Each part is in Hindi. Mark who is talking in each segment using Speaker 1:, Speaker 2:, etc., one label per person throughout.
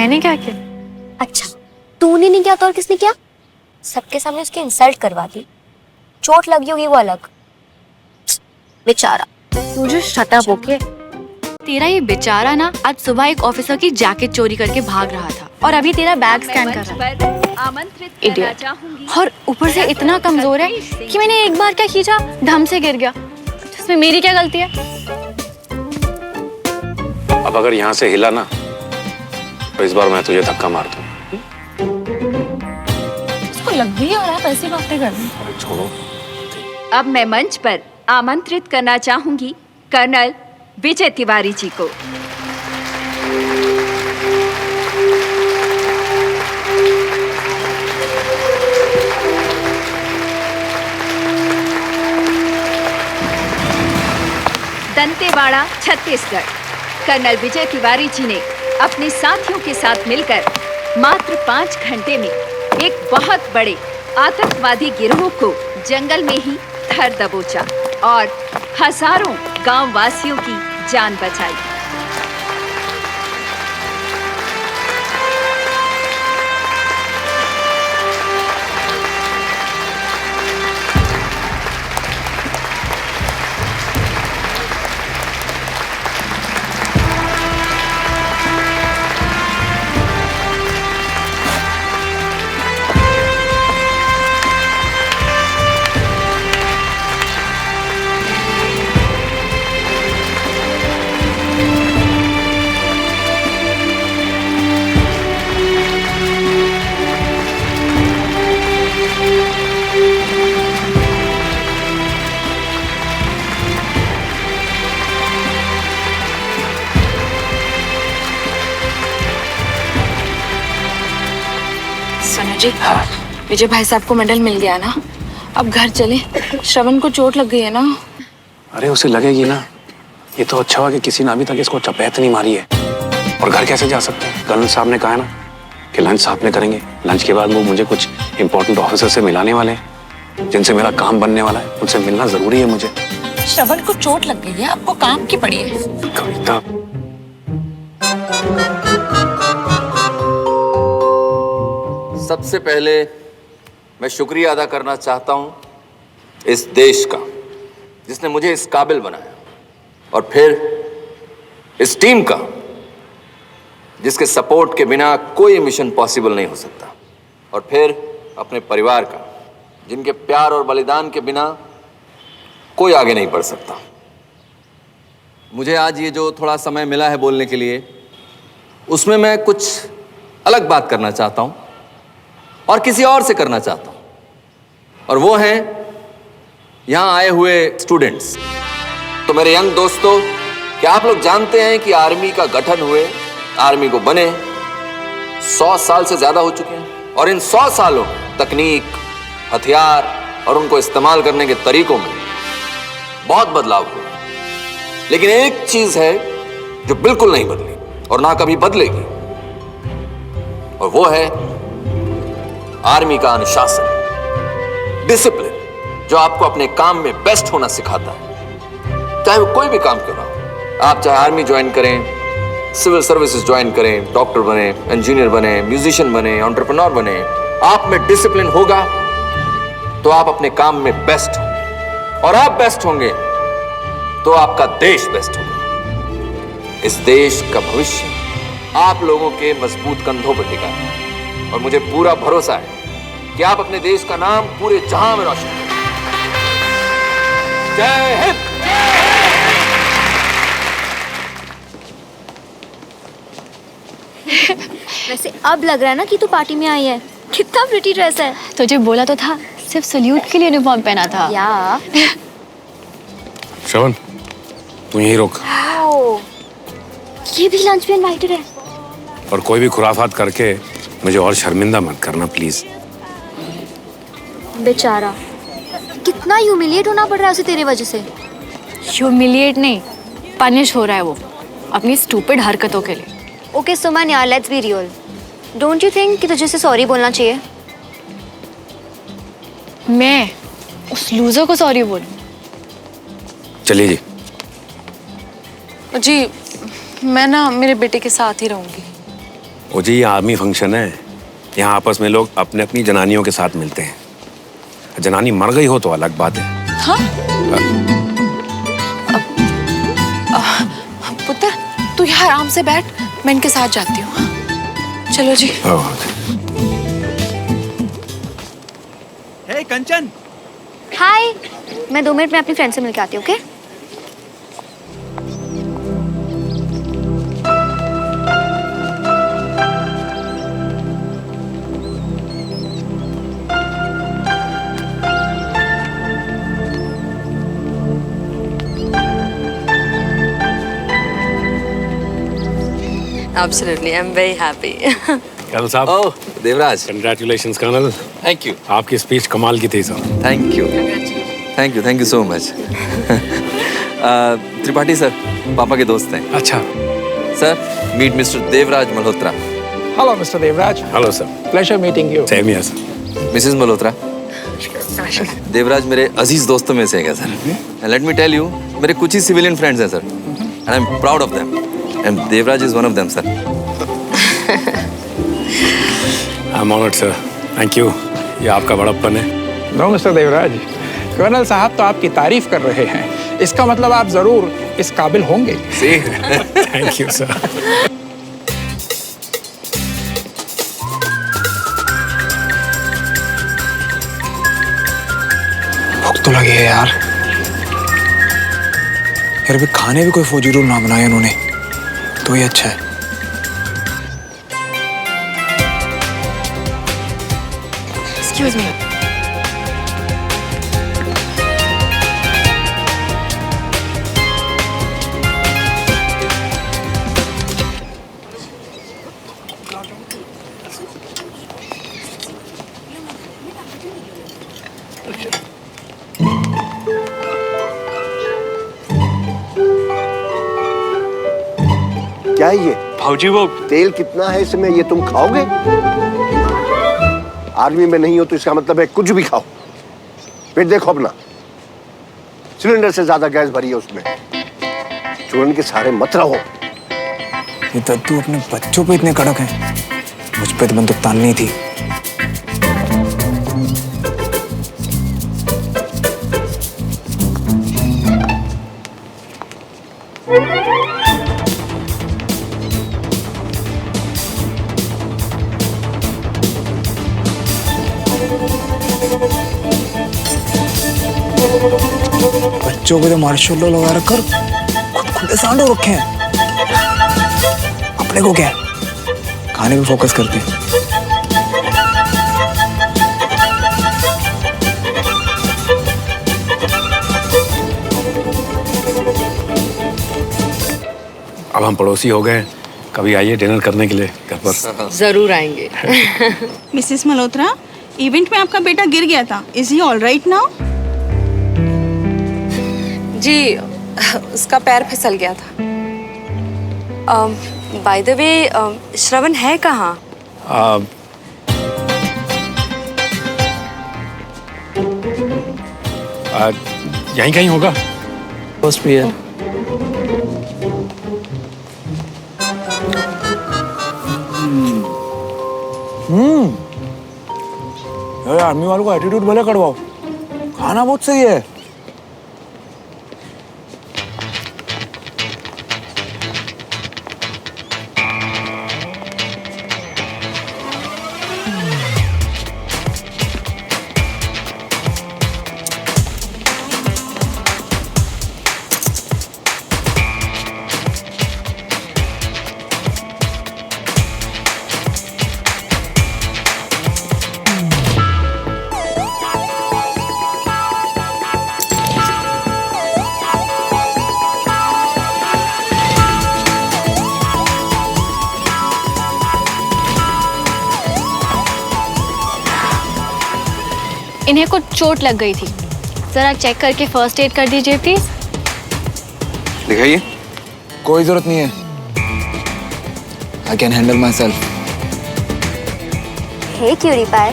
Speaker 1: मैंने क्या किया?
Speaker 2: अच्छा, तूने नहीं किया तो और किसने किया? सबके सामने उसकी इंसल्ट करवा दी। चोट लगी होगी वो अलग। बेचारा।
Speaker 1: तू जो शट अप, ओके? तेरा ये बेचारा ना आज सुबह एक ऑफिसर की जैकेट चोरी करके भाग रहा था और अभी तेरा बैग स्कैन कर रहा है। इडियट। और ऊपर से इतना कमजोर है कि मैंने एक बार क्या खींचा, धम से गिर गया। इसमें मेरी क्या गलती है?
Speaker 3: अब अगर यहाँ से हिला ना तो इस बार मैं तुझे धक्का मार दूं।
Speaker 1: उसको लग भी आ रहा है ऐसी बातें करनी।
Speaker 3: छोड़ो।
Speaker 4: अब मैं मंच पर आमंत्रित करना चाहूंगी कर्नल विजय तिवारी जी को। दंतेवाड़ा, छत्तीसगढ़। कर्नल विजय तिवारी जी ने अपने साथियों के साथ मिलकर मात्र 5 घंटे में एक बहुत बड़े आतंकवादी गिरोह को जंगल में ही धर दबोचा और हजारों गांव वासियों की जान बचाई।
Speaker 1: सोनू जी, विजय भाई साहब को मेडल मिल गया ना, अब घर चले। श्रवण को चोट लग गई है ना।
Speaker 3: अरे उसे लगेगी ना। ये तो अच्छा हुआ कि किसी ने अभी तक इसको चपेट नहीं मारी है। और घर कैसे जा सकते हैं? कर्नल साहब ने कहा है ना कि लंच साथ में करेंगे। लंच के बाद वो मुझे कुछ इंपॉर्टेंट ऑफिसर से मिलाने वाले हैं जिनसे मेरा काम बनने वाला है। उनसे मिलना जरूरी है मुझे।
Speaker 1: श्रवण को चोट लग गई है, आपको काम की पड़ी है।
Speaker 3: कविता,
Speaker 5: सबसे पहले मैं शुक्रिया अदा करना चाहता हूं इस देश का जिसने मुझे इस काबिल बनाया, और फिर इस टीम का जिसके सपोर्ट के बिना कोई मिशन पॉसिबल नहीं हो सकता, और फिर अपने परिवार का जिनके प्यार और बलिदान के बिना कोई आगे नहीं बढ़ सकता। मुझे आज ये जो थोड़ा समय मिला है बोलने के लिए, उसमें मैं कुछ अलग बात करना चाहता हूं और किसी और से करना चाहता हूं, और वो हैं यहां आए हुए स्टूडेंट्स। तो मेरे यंग दोस्तों, क्या आप लोग जानते हैं कि आर्मी का गठन हुए, आर्मी को बने 100 साल से ज्यादा हो चुके हैं, और इन 100 सालों तकनीक, हथियार और उनको इस्तेमाल करने के तरीकों में बहुत बदलाव हुआ। लेकिन एक चीज है जो बिल्कुल नहीं बदली और ना कभी बदलेगी, और वो है आर्मी का अनुशासन, डिसिप्लिन, जो आपको अपने काम में बेस्ट होना सिखाता है, चाहे वो कोई भी काम क्यों ना हो। आप चाहे आर्मी ज्वाइन करें, सिविल सर्विसेज ज्वाइन करें, डॉक्टर बने, इंजीनियर बने, म्यूजिशियन बने, एंटरप्रेन्योर बने, आप में डिसिप्लिन होगा तो आप अपने काम में बेस्ट होंगे, और आप बेस्ट होंगे तो आपका देश बेस्ट होगा। इस देश का भविष्य आप लोगों के मजबूत कंधों पर टिका है, और मुझे पूरा भरोसा है कि आप अपने देश का नाम पूरे जहां में रोशन करेंगे। जय हिंद।
Speaker 2: वैसे अब लग रहा है ना कि तू पार्टी में आई है। कितना प्रिटी ड्रेस है।
Speaker 1: तुझे बोला तो था, सिर्फ सल्यूट के लिए यूनिफॉर्म पहना था।
Speaker 2: या
Speaker 3: श्रवण, तू यहीं रुक।
Speaker 2: ये भी लंच में इनवाइटेड है।
Speaker 3: और कोई भी खुराफात करके मुझे और शर्मिंदा मत करना प्लीज।
Speaker 2: बेचारा, कितना ह्यूमिलिएट होना पड़ रहा है उसे तेरे वजह से।
Speaker 1: ह्यूमिलिएट नहीं, पनिश हो रहा है वो अपनी स्टूपिड हरकतों के लिए।
Speaker 2: ओके सुमन यार, let's be real. Don't you think कि तुझे से सॉरी बोलना चाहिए?
Speaker 1: मैं उस लूजर को सॉरी बोलूं?
Speaker 3: चलिए जी।
Speaker 6: जी मैं ना मेरे बेटे के साथ ही रहूंगी।
Speaker 3: ओ जी, ये आर्मी फंक्शन है। यहाँ आपस में लोग अपने अपनी जनानियों के साथ मिलते हैं। जनानी मर गई हो तो अलग बात है।
Speaker 6: हाँ? पुत्र, तू यहाँ आराम से बैठ, मैं इनके साथ जाती हूँ। हाँ? चलो जी।
Speaker 7: हे कंचन,
Speaker 2: हाय, मैं 2 मिनट में अपनी फ्रेंड से मिलके आती हूँ, okay?
Speaker 6: Absolutely, I'm very happy.
Speaker 3: Colonel साहब।
Speaker 5: Oh Devraj,
Speaker 3: congratulations colonel.
Speaker 5: Thank you.
Speaker 3: आपकी स्पीच कमाल की थी sir.
Speaker 5: Thank you so much. Tripathi sir पापा के दोस्त हैं।
Speaker 3: अच्छा।
Speaker 5: Sir meet mister Devraj Malhotra.
Speaker 7: Hello mister Devraj.
Speaker 3: Hello sir.
Speaker 7: Pleasure meeting you.
Speaker 3: Same here sir.
Speaker 5: Mrs Malhotra. Devraj मेरे अजीज दोस्तों में से है sir. Let me tell you, मेरे कुछ ही सिविलियन फ्रेंड्स हैं sir, and I am proud of them, and Devraj is one of them sir.
Speaker 3: I am honoured sir, thank you. ये आपका बड़प्पन है।
Speaker 7: नो मिस्टर देवराज, कर्नल साहब तो आपकी तारीफ कर रहे हैं, इसका मतलब आप जरूर इस काबिल होंगे।
Speaker 3: Thank you sir.
Speaker 8: भूख तो लगी है यार। यार अभी खाने भी कोई फौजी रूल ना बनाया इन्होंने, तो ये अच्छा है।
Speaker 6: Excuse me.
Speaker 9: क्या है ये?
Speaker 3: भाऊजी वो
Speaker 9: तेल कितना है इसमें, ये तुम खाओगे? आर्मी में नहीं हो तो इसका मतलब है कुछ भी खाओ। पेट देखो अपना, सिलेंडर से ज्यादा गैस भरी है उसमें। चूरन के सारे मत रहो।
Speaker 8: ये दद्दू अपने बच्चों पे इतने कड़क हैं, मुझ पे तो बंदूक ताननी थी। बच्चों को तो मार्शल लॉ लगा रखकर खुद खुले सांडो रखे हैं। अपने को क्या है, खाने पे फोकस करते हैं।
Speaker 3: अब हम पड़ोसी हो गए, कभी आइए डिनर करने के लिए घर पर।
Speaker 6: जरूर आएंगे।
Speaker 10: मिसेस मल्होत्रा, इवेंट में आपका बेटा गिर गया था। Is he all right now?
Speaker 6: जी, उसका पैर फिसल गया था। बाय द वे, श्रवण है कहाँ?
Speaker 3: यहीं कहीं होगा।
Speaker 8: फर्स्ट भी है। आर्मी वालों का एटीट्यूड भले कड़वाओ, खाना बहुत सही है।
Speaker 1: इन्हें कुछ चोट लग गई थी, जरा चेक करके फर्स्ट एड कर दीजिए प्लीज।
Speaker 5: दिखाइए।
Speaker 8: कोई जरूरत नहीं है, I can handle myself.
Speaker 2: Hey cutie pie,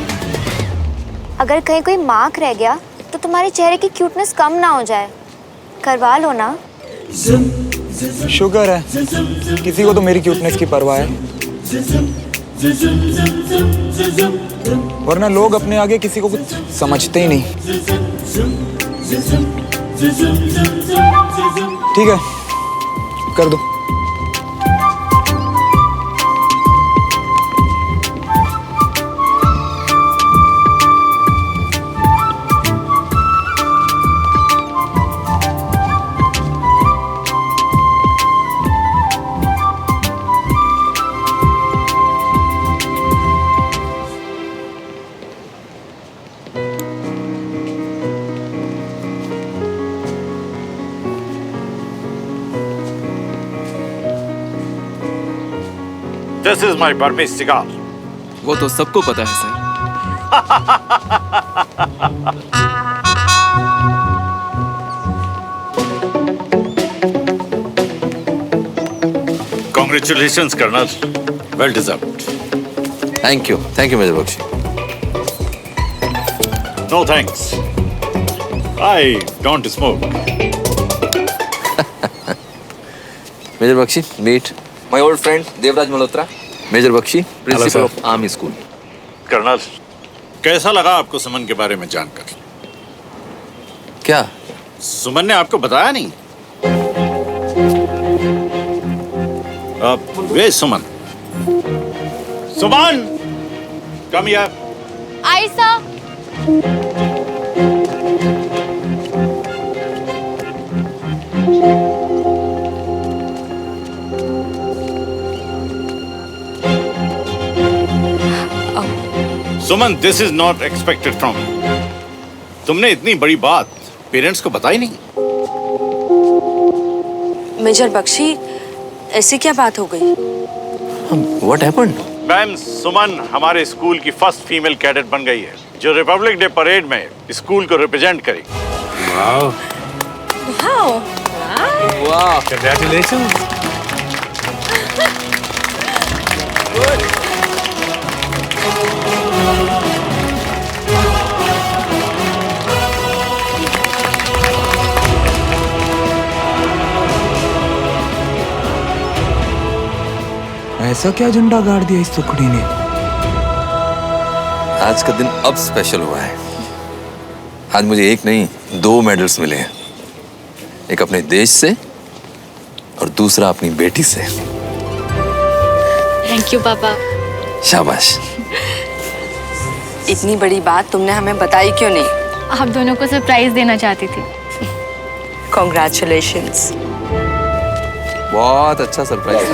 Speaker 2: अगर कहीं कोई मार्क रह गया तो तुम्हारे चेहरे की क्यूटनेस कम ना हो जाए, करवा लो ना।
Speaker 8: शुगर है, किसी को तो मेरी क्यूटनेस की परवाह है। वरना लोग अपने आगे किसी को कुछ समझते ही नहीं। ठीक है, कर दो।
Speaker 11: This is my Burmese cigar.
Speaker 12: वो तो सबको पता है sir.
Speaker 11: Congratulations, Colonel. Well deserved.
Speaker 5: Thank you major Bakshi.
Speaker 11: No thanks. I don't smoke.
Speaker 5: Major Bakshi, meet my old friend Devraj Malhotra. Major Bakshi, principal of army school.
Speaker 11: Colonel, कैसा लगा आपको सुमन के बारे में जानकर?
Speaker 5: क्या
Speaker 11: सुमन ने आपको बताया नहीं? वे Suman, Suman, come here.
Speaker 1: Ayesha.
Speaker 11: Suman, this is not expected from you. तुमने इतनी बड़ी बात पेरेंट्स को बताई नहीं।
Speaker 6: मेजर बख्शी, ऐसी क्या बात हो गई?
Speaker 5: What happened?
Speaker 11: मैम, सुमन हमारे स्कूल की फर्स्ट फीमेल कैडेट बन गई है जो रिपब्लिक डे परेड में स्कूल को रिप्रेजेंट करेगी।
Speaker 6: वाह।
Speaker 5: वाह,
Speaker 3: कांग्रेचुलेशंस।
Speaker 8: ऐसा क्या झंडा गाड़ दिया इस टुकड़ी ने?
Speaker 5: आज का दिन अब स्पेशल हुआ है। आज मुझे एक नहीं 2 मेडल्स मिले हैं, एक अपने देश से और दूसरा अपनी बेटी से।
Speaker 1: थैंक यू पापा।
Speaker 5: शाबाश।
Speaker 6: इतनी बड़ी बात तुमने हमें बताई क्यों नहीं?
Speaker 1: आप दोनों को सरप्राइज देना चाहती थी।
Speaker 6: कॉन्ग्रेचुलेशंस।
Speaker 5: बहुत अच्छा सरप्राइज।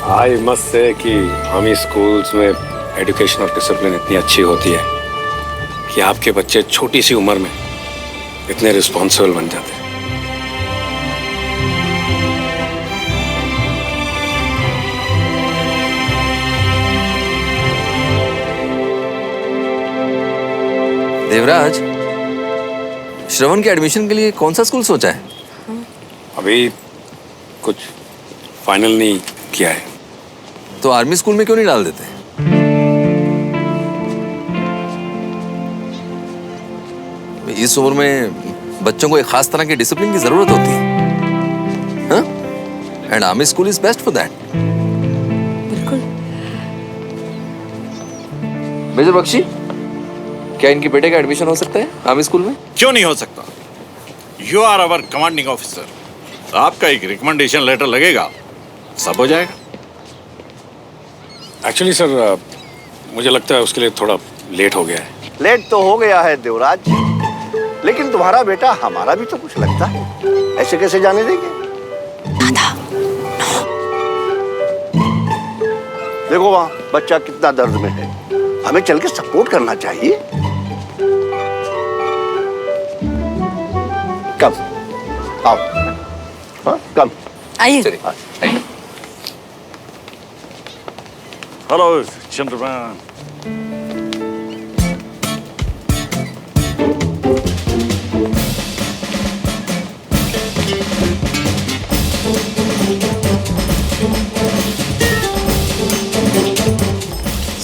Speaker 3: आई मस्ट से कि आर्मी स्कूल्स में एजुकेशन और डिसिप्लिन इतनी अच्छी होती है कि आपके बच्चे छोटी सी उम्र में इतने रिस्पॉन्सिबल बन जाते हैं।
Speaker 5: देवराज, श्रवण के एडमिशन के लिए कौन सा स्कूल सोचा है?
Speaker 3: अभी कुछ फाइनल नहीं किया है।
Speaker 5: तो आर्मी स्कूल में क्यों नहीं डाल देते? इस उम्र में बच्चों को एक खास तरह की डिसिप्लिन की जरूरत होती है, and army school is best for that.
Speaker 6: बिल्कुल।
Speaker 5: मेजर बख्शी, क्या इनके बेटे का एडमिशन हो सकता है आर्मी स्कूल में?
Speaker 11: क्यों नहीं हो सकता? You are our commanding officer. आपका एक रिकमेंडेशन लेटर लगेगा, सब हो जाएगा।
Speaker 3: एक्चुअली सर, मुझे लगता है उसके लिए थोड़ा लेट हो गया है।
Speaker 9: लेट तो हो गया है देवराज, लेकिन तुम्हारा बेटा हमारा भी तो कुछ लगता है। ऐसे कैसे जाने देंगे? देखो वहां बच्चा कितना दर्द में है, हमें चल के सपोर्ट करना चाहिए। कम आओ। हाँ, कम
Speaker 6: आइए।
Speaker 11: Hello Chandraman.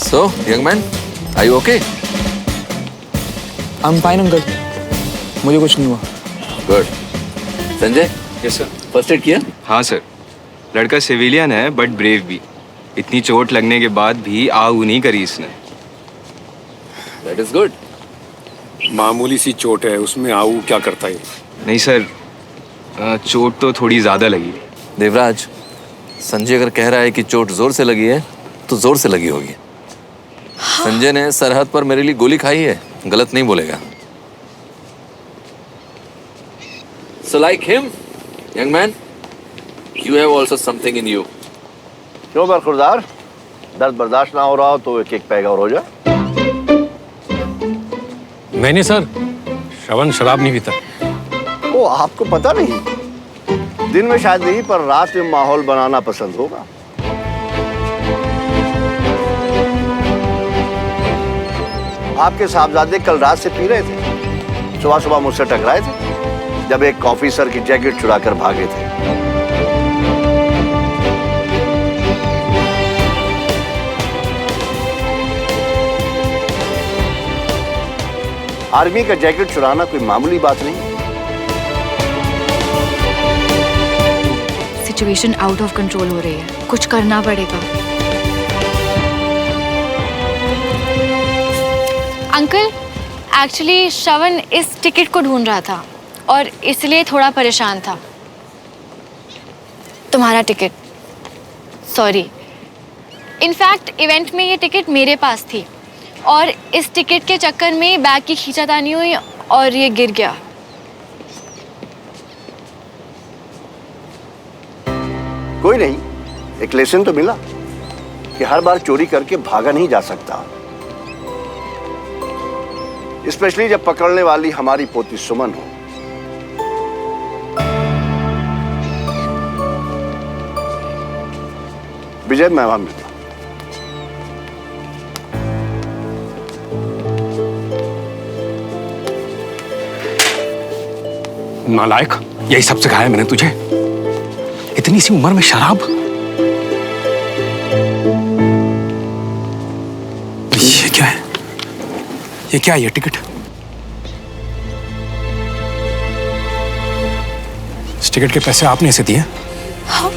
Speaker 5: So, young man, are you okay?
Speaker 8: I'm fine, uncle. मुझे कुछ नहीं हुआ।
Speaker 5: Good. Sanjay?
Speaker 3: Yes sir.
Speaker 5: First aid किया?
Speaker 12: हाँ सर, लड़का सिविलियन है बट ब्रेव भी। इतनी चोट लगने के बाद भी आऊ नहीं करी इसने।
Speaker 5: That is good.
Speaker 3: मामूली सी चोट है, उसमें आऊ क्या करता है?
Speaker 12: नहीं सर, चोट तो थोड़ी ज्यादा लगी।
Speaker 5: देवराज, संजय अगर कह रहा है कि चोट जोर से लगी है तो जोर से लगी होगी। संजय ने सरहद पर मेरे लिए गोली खाई है, गलत नहीं बोलेगा। So like him, young man, you have also something in you.
Speaker 9: क्यों बरखुरदार, दर्द बर्दाश्त ना हो रहा हो तो एक एक पैग और हो जाए।
Speaker 3: नहीं सर, श्रवण शराब नहीं पीता।
Speaker 9: ओ, आपको पता नहीं? दिन में शायद नहीं, पर रात में माहौल बनाना पसंद होगा। आपके साहबजादे कल रात से पी रहे थे, सुबह सुबह मुझसे टकराए थे जब एक ऑफिसर की जैकेट चुराकर भागे थे। आर्मी का जैकेट चुराना कोई मामूली बात नहीं।
Speaker 1: सिचुएशन आउट ऑफ कंट्रोल हो रही है, कुछ करना पड़ेगा। अंकल, एक्चुअली श्रवण इस टिकट को ढूंढ रहा था और इसलिए थोड़ा परेशान था। तुम्हारा टिकट, सॉरी। इनफैक्ट इवेंट में ये टिकट मेरे पास थी और इस टिकट के चक्कर में बैग की खींचातानी हुई और ये गिर गया।
Speaker 9: कोई नहीं, एक लेसन तो मिला कि हर बार चोरी करके भागा नहीं जा सकता, स्पेशली जब पकड़ने वाली हमारी पोती सुमन हो। विजय, मैं वहां मिलता।
Speaker 3: नालायक, यही सब सिखाया मैंने तुझे? इतनी सी उम्र में शराब? ये क्या है? ये क्या है? ये टिकट? इस टिकट के पैसे आपने इसे दिए?
Speaker 1: हाँ।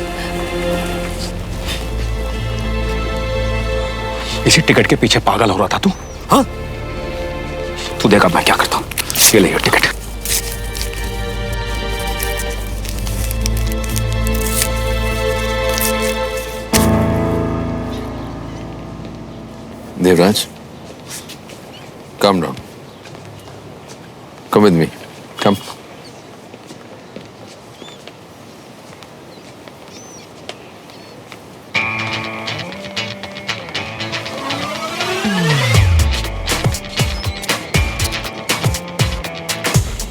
Speaker 3: इसी टिकट के पीछे पागल हो रहा था तू? हाँ? तू देखा मैं क्या करता हूं। ये ले ये ticket.
Speaker 5: Devraj, calm down. Come with me. Come.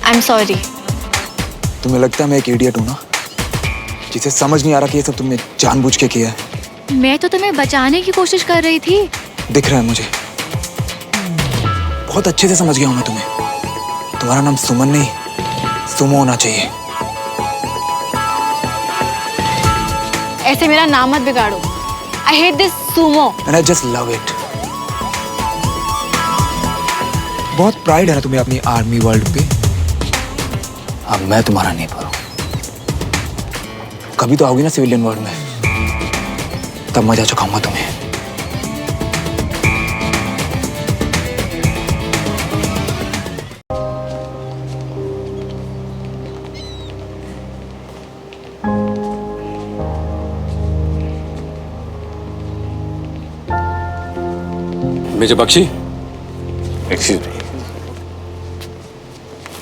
Speaker 1: I'm sorry.
Speaker 8: तुम्हें लगता है मैं एक इडियट हूं ना, जिसे समझ नहीं आ रहा कि ये सब तुमने जानबूझ के किया है।
Speaker 1: मैं तो तुम्हें बचाने की कोशिश कर रही थी।
Speaker 8: दिख रहा है मुझे, बहुत अच्छे से समझ गया हूं मैं तुम्हें। तुम्हारा नाम सुमन नहीं, सुमो होना चाहिए।
Speaker 1: ऐसे मेरा नाम मत बिगाड़ो। I hate this sumo.
Speaker 8: And I just love it. बहुत प्राइड है ना तुम्हें अपनी आर्मी वर्ल्ड पे। अब मैं तुम्हारा नहीं पर हूं। कभी तो आओगी ना सिविलियन वर्ल्ड में, तब मजा चुकाऊंगा तुम्हें।
Speaker 3: Major Bakshi, excuse me.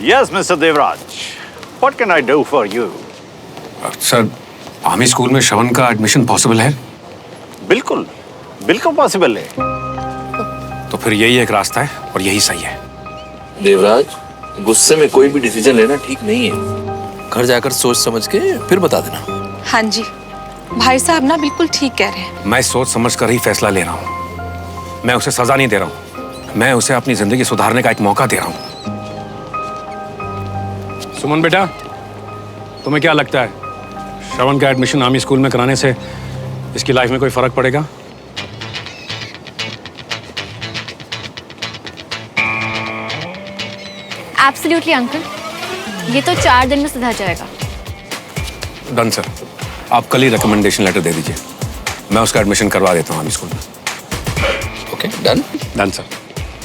Speaker 11: Yes, Mr. Devraj. What can I do for you?
Speaker 3: Sir, army school में श्रवण का एडमिशन पॉसिबल है?
Speaker 11: बिल्कुल, बिल्कुल पॉसिबल है।
Speaker 3: तो फिर यही एक रास्ता है और यही सही है।
Speaker 5: देवराज, गुस्से में कोई भी डिसीजन लेना ठीक नहीं है। घर जाकर सोच समझ के फिर बता देना।
Speaker 6: हाँ जी, भाई साहब ना बिल्कुल ठीक कह रहे हैं।
Speaker 3: मैं सोच समझ कर ही फैसला ले रहा हूँ। मैं उसे सजा नहीं दे रहा हूँ, मैं उसे अपनी जिंदगी सुधारने का एक मौका दे रहा हूँ। सुमन बेटा, तुम्हें क्या लगता है श्रवण का एडमिशन आर्मी स्कूल में कराने से इसकी लाइफ में कोई फर्क पड़ेगा?
Speaker 1: एब्सोल्युटली अंकल, ये तो 4 दिन में सुधर जाएगा।
Speaker 3: डन सर, आप कल ही रिकमेंडेशन लेटर दे दीजिए। मैं उसका एडमिशन करवा देता हूँ आर्मी स्कूल में।
Speaker 5: Okay, done.
Speaker 3: Done sir.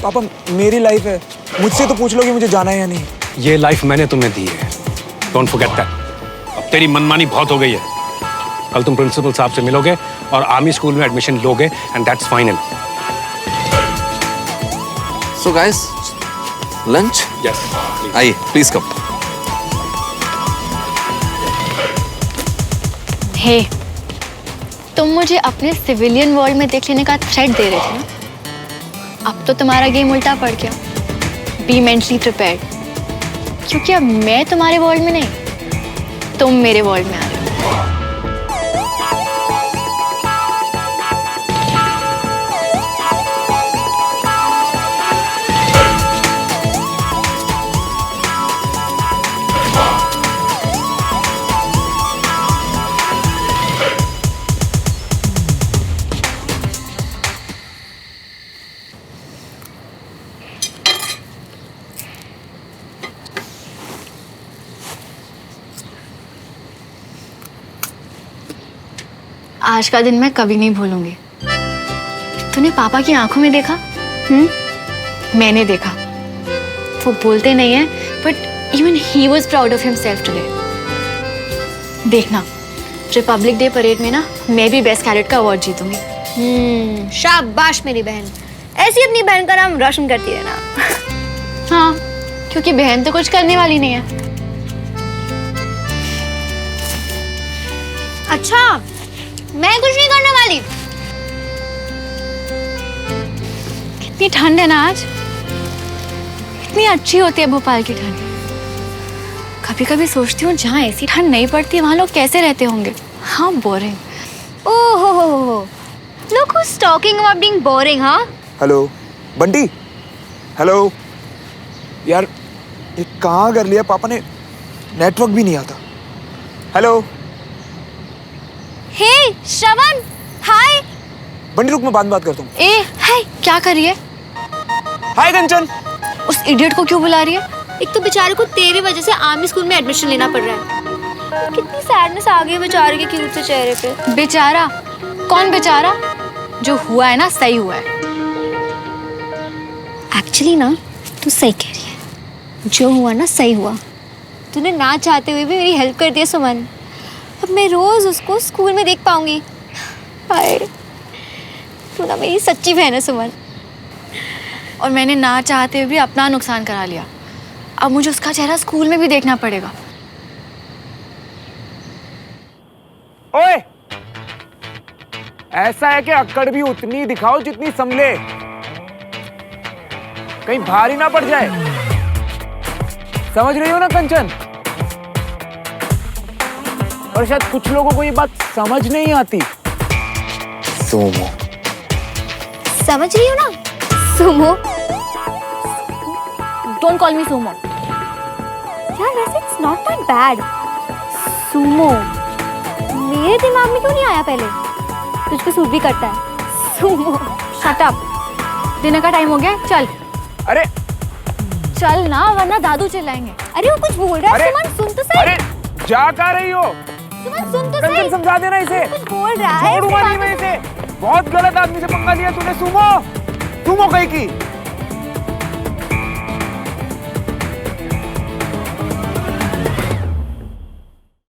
Speaker 8: पापा मेरी लाइफ है, मुझसे तो पूछ लो कि मुझे जाना है या नहीं।
Speaker 3: ये लाइफ मैंने तुम्हें दी है, डोंट फॉरगेट दैट। अब तेरी मनमानी बहुत हो गई है। कल तुम प्रिंसिपल साहब से मिलोगे और आर्मी स्कूल में एडमिशन लोगे, and that's final.
Speaker 5: So guys, lunch?
Speaker 3: Yes,
Speaker 5: आइए, प्लीज कम।
Speaker 1: हे, तुम मुझे अपने सिविलियन वर्ल्ड में देख लेने का थ्रेट दे रहे थे ना? अब तो तुम्हारा गेम उल्टा पड़ गया। बी मेंटली प्रिपेयर्ड, क्योंकि अब मैं तुम्हारे वर्ल्ड में नहीं, तुम मेरे वर्ल्ड में आ रहे हो। आज का दिन मैं कभी नहीं भूलूंगी। तूने पापा की आंखों में देखा? मैंने देखा। वो बोलते नहीं है, but even he was proud of himself today. देखना, रिपब्लिक डे परेड में ना मैं भी बेस्ट कैडेट का अवार्ड जीतूंगी।
Speaker 2: शाबाश मेरी बहन, ऐसी अपनी बहन का नाम रोशन करती रहना।
Speaker 1: हाँ, क्योंकि बहन तो कुछ करने वाली नहीं है।
Speaker 2: अच्छा, मैं कुछ नहीं करने वाली।
Speaker 1: कितनी ठंड है ना आज। इतनी अच्छी होती है भोपाल की ठंड। कभी कभी सोचती हूँ जहाँ ऐसी ठंड नहीं पड़ती वहाँ लोग कैसे रहते होंगे। हाँ, बोरिंग।
Speaker 2: ओहो, look who's talking about being boring, हाँ?
Speaker 8: Hello Bunty, hello. यार ये कहाँ कर लिया पापा ने, नेटवर्क भी नहीं आता। हेलो।
Speaker 2: हे श्रवण, हाय।
Speaker 8: बंटी रुक, मैं बात करता हूँ।
Speaker 1: ए, हाय, क्या कर रही है?
Speaker 8: हाय कंचन।
Speaker 1: उस इडियट को क्यों बुला रही है?
Speaker 2: एक तो बेचारे को तेरी वजह से आर्मी स्कूल में एडमिशन लेना पड़ रहा है। कितनी सैडनेस आ गई है बेचारे के क्यूट से चेहरे पे।
Speaker 1: बेचारा? कौन बेचारा? जो हुआ है ना, सही हुआ है।
Speaker 2: एक्चुअली ना, तू सही कह रही है। जो हुआ ना, सही हुआ। तूने ना चाहते हुए भी मेरी हेल्प कर दी है सुमन। अब मैं रोज उसको स्कूल में देख पाऊंगी। हाय, तू ना मेरी सच्ची बहन है सुमन।
Speaker 1: और मैंने ना चाहते हुए भी अपना नुकसान करा लिया। अब मुझे उसका चेहरा स्कूल में भी देखना पड़ेगा।
Speaker 7: ओए, ऐसा है कि अक्कड़ भी उतनी दिखाओ जितनी संभले, कहीं भारी ना पड़ जाए। समझ रही हो ना कंचन? और शायद कुछ लोगों को ये बात समझ नहीं आती।
Speaker 8: सोमो।
Speaker 2: समझ रही हो ना? Sumo.
Speaker 1: Don't call me Sumo.
Speaker 2: यार वैसे it's not that bad. Sumo मेरे दिमाग में क्यों नहीं आया पहले? तुझ पे सूट भी करता है। सुमो।
Speaker 1: Shut up. डिनर का टाइम हो गया, चल।
Speaker 7: अरे
Speaker 1: चल ना, वरना दादू चिल्लाएंगे।
Speaker 2: अरे वो कुछ बोल रहा है। सुमन सुन तो सही।
Speaker 7: अरे जा कहाँ रही हो?
Speaker 2: सुमन सुन तो
Speaker 7: कंचन
Speaker 2: सही।
Speaker 7: समझा देना इसे।
Speaker 2: कुछ बोल रहा है।
Speaker 7: छोड़ूंगा नहीं मैं इसे। बहुत गलत आदमी से पंगा लिया तूने। सुमो, सुमो कहीं की।